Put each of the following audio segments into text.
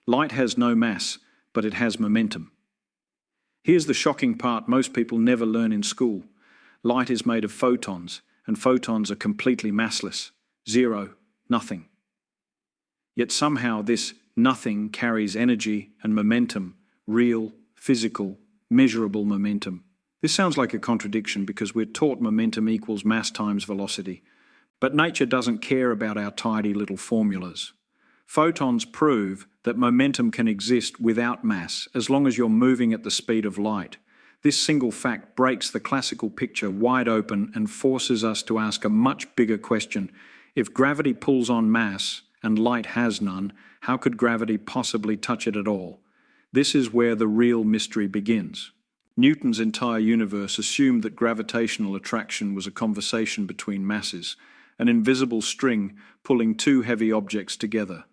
Light has no mass, but it has momentum. Here's the shocking part most people never learn in school. Light is made of photons, and photons are completely massless. Zero, nothing. Yet somehow this nothing carries energy and momentum, real, physical, measurable momentum. This sounds like a contradiction because we're taught momentum equals mass times velocity. But nature doesn't care about our tidy little formulas. Photons prove that momentum can exist without mass as long as you're moving at the speed of light. This single fact breaks the classical picture wide open and forces us to ask a much bigger question. If gravity pulls on mass and light has none, how could gravity possibly touch it at all? This is where the real mystery begins. Newton's entire universe assumed that gravitational attraction was a conversation between masses, an invisible string pulling two heavy objects together.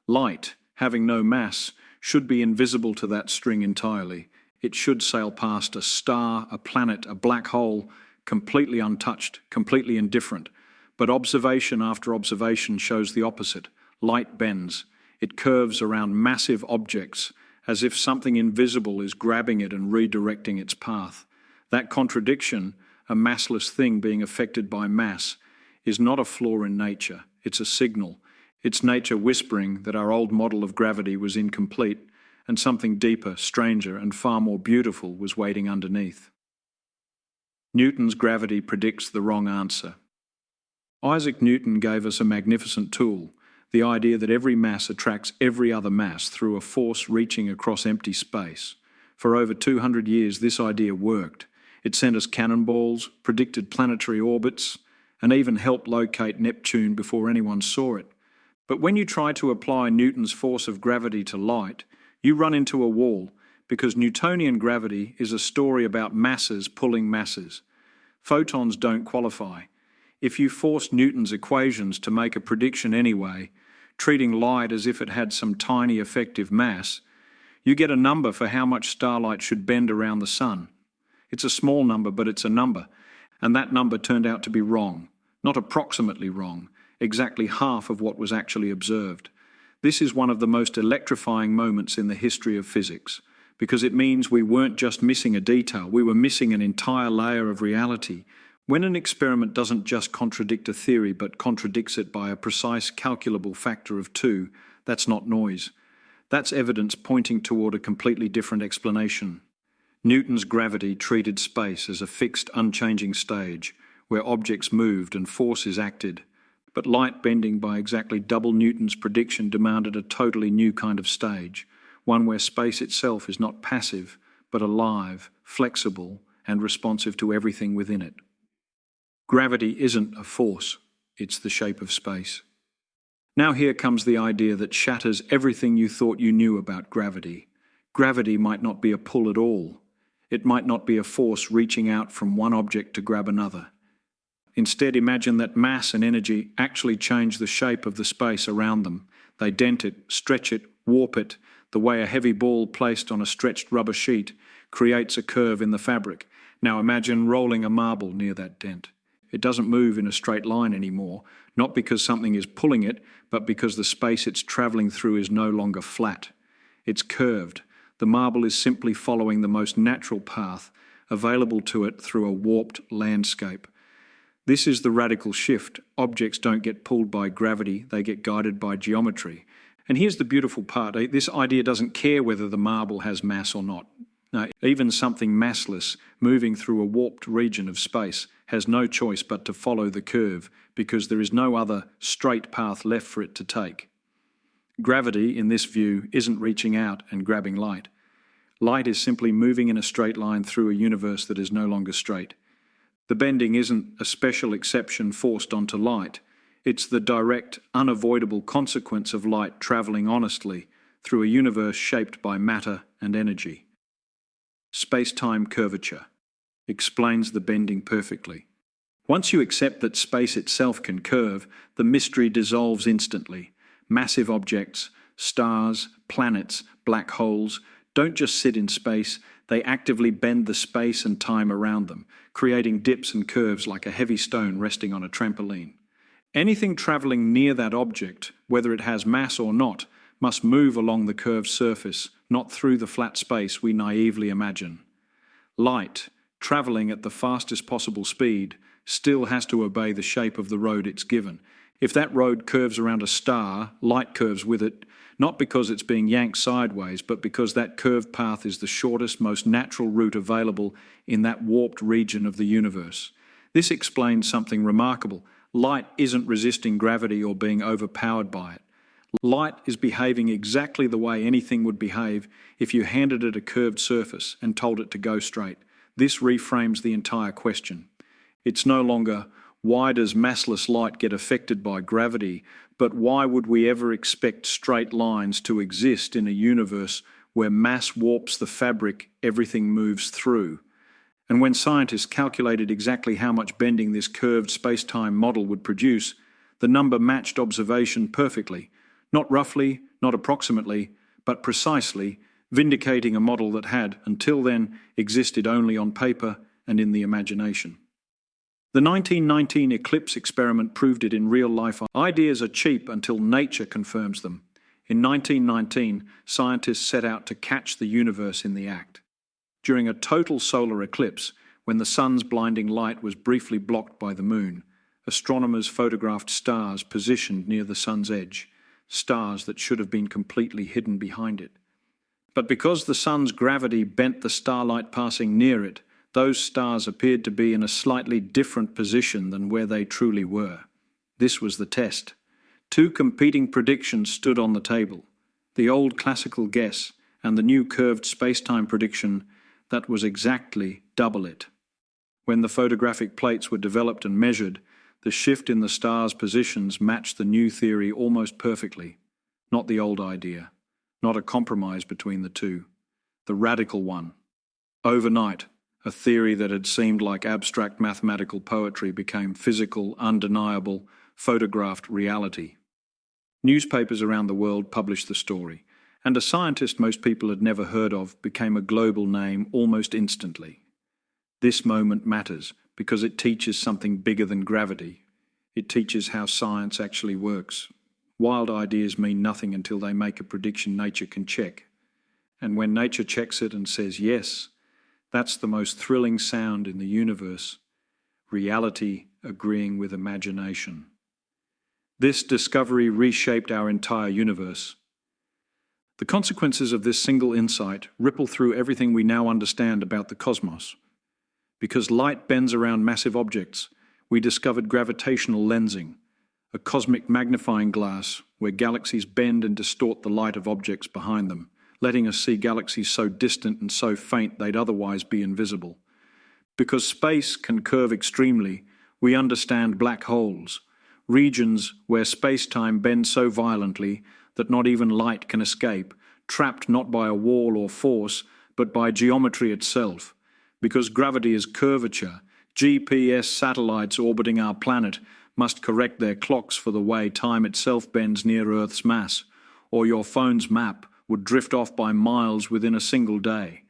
Light, having no mass, should be invisible to that string entirely. It should sail past a star, a planet, a black hole, completely untouched, completely indifferent. But observation after observation shows the opposite. Light bends. It curves around massive objects, as if something invisible is grabbing it and redirecting its path. That contradiction, a massless thing being affected by mass, is not a flaw in nature. It's a signal. It's nature whispering that our old model of gravity was incomplete and something deeper, stranger, and far more beautiful was waiting underneath. Newton's gravity predicts the wrong answer. Isaac Newton gave us a magnificent tool, the idea that every mass attracts every other mass through a force reaching across empty space. For over 200 years, this idea worked. It sent us cannonballs, predicted planetary orbits, and even helped locate Neptune before anyone saw it. But when you try to apply Newton's force of gravity to light, you run into a wall, because Newtonian gravity is a story about masses pulling masses. Photons don't qualify. If you force Newton's equations to make a prediction anyway, treating light as if it had some tiny effective mass, you get a number for how much starlight should bend around the sun. It's a small number, but it's a number, and that number turned out to be wrong, not approximately wrong, exactly half of what was actually observed. This is one of the most electrifying moments in the history of physics, because it means we weren't just missing a detail, we were missing an entire layer of reality. When an experiment doesn't just contradict a theory but contradicts it by a precise calculable factor of 2, that's not noise. That's evidence pointing toward a completely different explanation. Newton's gravity treated space as a fixed, unchanging stage, where objects moved and forces acted. But light bending by exactly double Newton's prediction demanded a totally new kind of stage, one where space itself is not passive, but alive, flexible, and responsive to everything within it. Gravity isn't a force, it's the shape of space. Now here comes the idea that shatters everything you thought you knew about gravity. Gravity might not be a pull at all. It might not be a force reaching out from one object to grab another. Instead, imagine that mass and energy actually change the shape of the space around them. They dent it, stretch it, warp it, the way a heavy ball placed on a stretched rubber sheet creates a curve in the fabric. Now imagine rolling a marble near that dent. It doesn't move in a straight line anymore, not because something is pulling it, but because the space it's travelling through is no longer flat. It's curved. The marble is simply following the most natural path available to it through a warped landscape. This is the radical shift. Objects don't get pulled by gravity, they get guided by geometry. And here's the beautiful part. This idea doesn't care whether the marble has mass or not. No, even something massless moving through a warped region of space has no choice but to follow the curve because there is no other straight path left for it to take. Gravity, in this view, isn't reaching out and grabbing light. Light is simply moving in a straight line through a universe that is no longer straight. The bending isn't a special exception forced onto light. It's the direct, unavoidable consequence of light travelling honestly through a universe shaped by matter and energy. Space-time curvature explains the bending perfectly. Once you accept that space itself can curve, the mystery dissolves instantly. Massive objects, stars, planets, black holes, don't just sit in space, they actively bend the space and time around them, creating dips and curves like a heavy stone resting on a trampoline. Anything travelling near that object, whether it has mass or not, must move along the curved surface, not through the flat space we naively imagine. Light, travelling at the fastest possible speed, still has to obey the shape of the road it's given. If that road curves around a star, light curves with it, not because it's being yanked sideways, but because that curved path is the shortest, most natural route available in that warped region of the universe. This explains something remarkable. Light isn't resisting gravity or being overpowered by it. Light is behaving exactly the way anything would behave if you handed it a curved surface and told it to go straight. This reframes the entire question. It's no longer, why does massless light get affected by gravity, but why would we ever expect straight lines to exist in a universe where mass warps the fabric everything moves through? And when scientists calculated exactly how much bending this curved space-time model would produce, the number matched observation perfectly, not roughly, not approximately, but precisely, vindicating a model that had, until then, existed only on paper and in the imagination. The 1919 eclipse experiment proved it in real life. Ideas are cheap until nature confirms them. In 1919, scientists set out to catch the universe in the act. During a total solar eclipse, when the sun's blinding light was briefly blocked by the moon, astronomers photographed stars positioned near the sun's edge, stars that should have been completely hidden behind it. But because the sun's gravity bent the starlight passing near it, those stars appeared to be in a slightly different position than where they truly were. This was the test. Two competing predictions stood on the table, the old classical guess and the new curved space-time prediction that was exactly double it. When the photographic plates were developed and measured, the shift in the stars' positions matched the new theory almost perfectly. Not the old idea, not a compromise between the two, the radical one. Overnight, a theory that had seemed like abstract mathematical poetry became physical, undeniable, photographed reality. Newspapers around the world published the story, and a scientist most people had never heard of became a global name almost instantly. This moment matters because it teaches something bigger than gravity. It teaches how science actually works. Wild ideas mean nothing until they make a prediction nature can check. And when nature checks it and says yes, that's the most thrilling sound in the universe, reality agreeing with imagination. This discovery reshaped our entire universe. The consequences of this single insight ripple through everything we now understand about the cosmos. Because light bends around massive objects, we discovered gravitational lensing, a cosmic magnifying glass where galaxies bend and distort the light of objects behind them, letting us see galaxies so distant and so faint they'd otherwise be invisible. Because space can curve extremely, we understand black holes, regions where space-time bends so violently that not even light can escape, trapped not by a wall or force, but by geometry itself. Because gravity is curvature, GPS satellites orbiting our planet must correct their clocks for the way time itself bends near Earth's mass, or your phone's map would drift off by miles within a single day.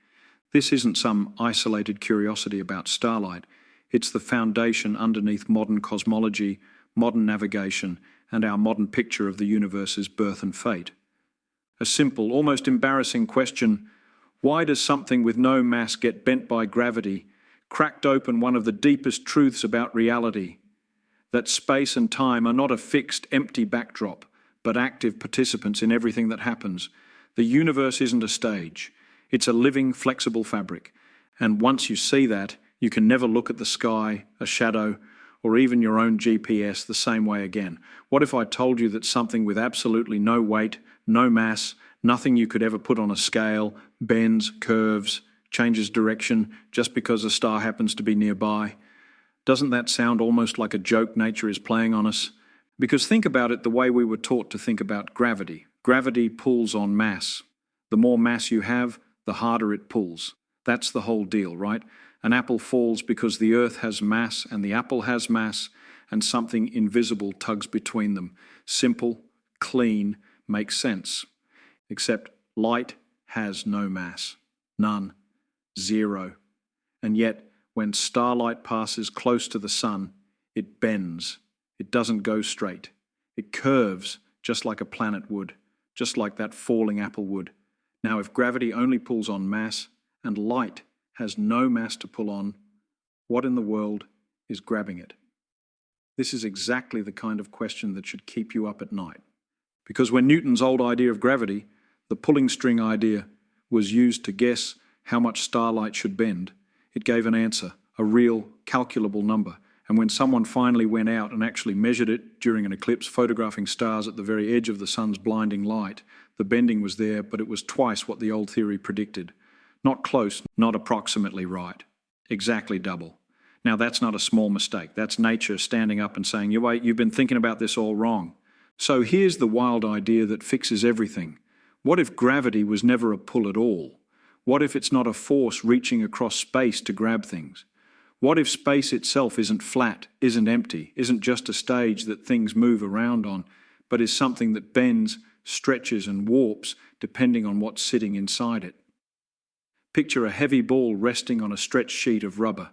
This isn't some isolated curiosity about starlight. It's the foundation underneath modern cosmology, modern navigation, and our modern picture of the universe's birth and fate. A simple, almost embarrassing question, why does something with no mass get bent by gravity, cracked open one of the deepest truths about reality, that space and time are not a fixed, empty backdrop, but active participants in everything that happens. The universe isn't a stage. It's a living, flexible fabric. And once you see that, you can never look at the sky, a shadow, or even your own GPS the same way again. What if I told you that something with absolutely no weight, no mass, nothing you could ever put on a scale, bends, curves, changes direction just because a star happens to be nearby? Doesn't that sound almost like a joke nature is playing on us? Because think about it the way we were taught to think about gravity. Gravity pulls on mass. The more mass you have, the harder it pulls. That's the whole deal, right? An apple falls because the earth has mass and the apple has mass, and something invisible tugs between them. Simple, clean, makes sense. Except light has no mass. None. Zero. And yet, when starlight passes close to the sun, it bends. It doesn't go straight. It curves just like a planet would, just like that falling apple would. Now, if gravity only pulls on mass and light has no mass to pull on, what in the world is grabbing it? This is exactly the kind of question that should keep you up at night. Because when Newton's old idea of gravity, the pulling string idea, was used to guess how much starlight should bend, it gave an answer, a real, calculable number. And when someone finally went out and actually measured it during an eclipse, photographing stars at the very edge of the sun's blinding light, the bending was there, but it was twice what the old theory predicted. Not close, not approximately right. Exactly double. Now that's not a small mistake. That's nature standing up and saying, "You wait, you've been thinking about this all wrong." So here's the wild idea that fixes everything. What if gravity was never a pull at all? What if it's not a force reaching across space to grab things? What if space itself isn't flat, isn't empty, isn't just a stage that things move around on, but is something that bends, stretches and warps depending on what's sitting inside it? Picture a heavy ball resting on a stretched sheet of rubber.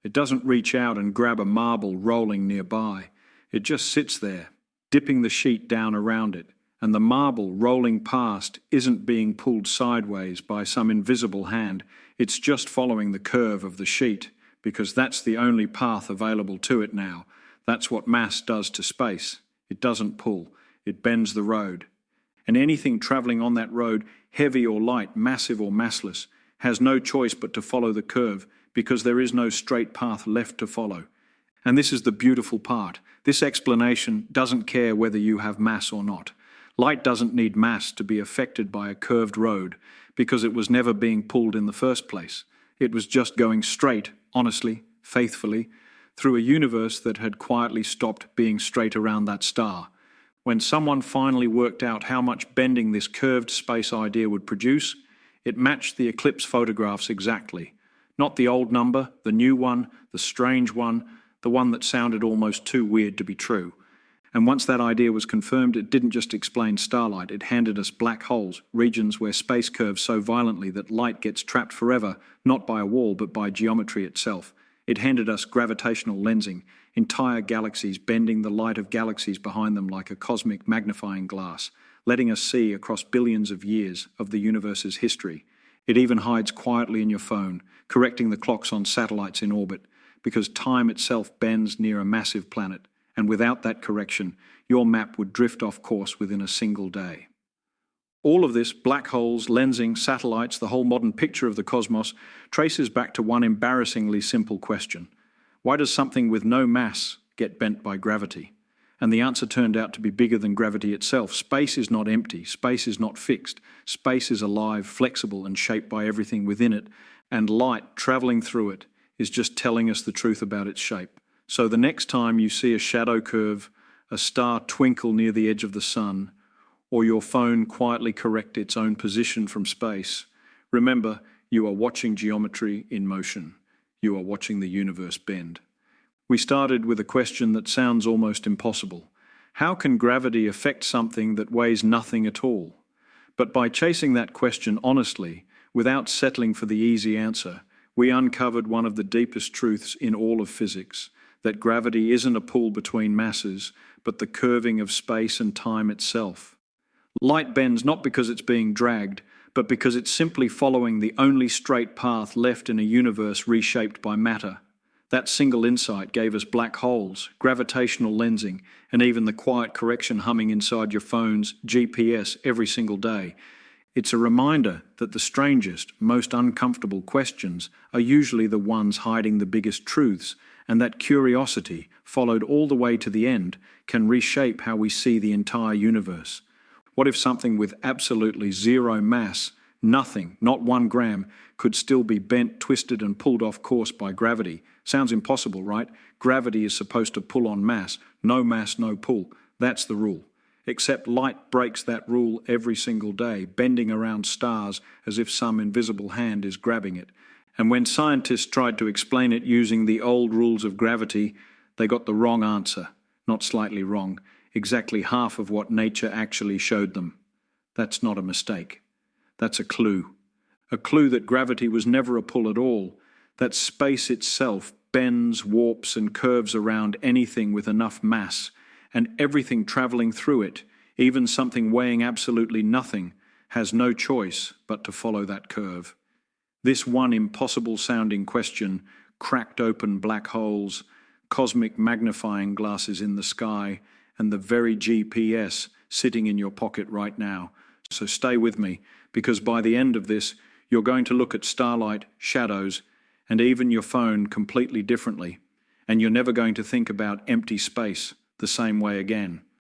It doesn't reach out and grab a marble rolling nearby. It just sits there, dipping the sheet down around it, and the marble rolling past isn't being pulled sideways by some invisible hand. It's just following the curve of the sheet, because that's the only path available to it now. That's what mass does to space. It doesn't pull, it bends the road. And anything travelling on that road, heavy or light, massive or massless, has no choice but to follow the curve, because there is no straight path left to follow. And this is the beautiful part. This explanation doesn't care whether you have mass or not. Light doesn't need mass to be affected by a curved road, because it was never being pulled in the first place. It was just going straight, honestly, faithfully, through a universe that had quietly stopped being straight around that star. When someone finally worked out how much bending this curved space idea would produce, it matched the eclipse photographs exactly. Not the old number, the new one, the strange one, the one that sounded almost too weird to be true. And once that idea was confirmed, it didn't just explain starlight, it handed us black holes, regions where space curves so violently that light gets trapped forever, not by a wall but by geometry itself. It handed us gravitational lensing, entire galaxies bending the light of galaxies behind them like a cosmic magnifying glass, letting us see across billions of years of the universe's history. It even hides quietly in your phone, correcting the clocks on satellites in orbit, because time itself bends near a massive planet. And without that correction, your map would drift off course within a single day. All of this, black holes, lensing, satellites, the whole modern picture of the cosmos, traces back to one embarrassingly simple question. Why does something with no mass get bent by gravity? And the answer turned out to be bigger than gravity itself. Space is not empty, space is not fixed. Space is alive, flexible and shaped by everything within it, and light travelling through it is just telling us the truth about its shape. So the next time you see a shadow curve, a star twinkle near the edge of the sun, or your phone quietly correct its own position from space, remember, you are watching geometry in motion. You are watching the universe bend. We started with a question that sounds almost impossible. How can gravity affect something that weighs nothing at all? But by chasing that question honestly, without settling for the easy answer, we uncovered one of the deepest truths in all of physics, that gravity isn't a pull between masses, but the curving of space and time itself. Light bends not because it's being dragged, but because it's simply following the only straight path left in a universe reshaped by matter. That single insight gave us black holes, gravitational lensing, and even the quiet correction humming inside your phone's GPS every single day. It's a reminder that the strangest, most uncomfortable questions are usually the ones hiding the biggest truths, and that curiosity, followed all the way to the end, can reshape how we see the entire universe. What if something with absolutely zero mass, nothing, not 1 gram, could still be bent, twisted and pulled off course by gravity? Sounds impossible, right? Gravity is supposed to pull on mass, no pull. That's the rule. Except light breaks that rule every single day, bending around stars as if some invisible hand is grabbing it. And when scientists tried to explain it using the old rules of gravity, they got the wrong answer. Not slightly wrong, exactly half of what nature actually showed them. That's not a mistake. That's a clue. A clue that gravity was never a pull at all, that space itself bends, warps and curves around anything with enough mass, and everything travelling through it, Even something weighing absolutely nothing has no choice but to follow that curve. This one impossible-sounding question cracked open black holes, cosmic magnifying glasses in the sky, and the very GPS sitting in your pocket right now. So stay with me, because by the end of this, you're going to look at starlight, shadows, and even your phone completely differently, and you're never going to think about empty space the same way again.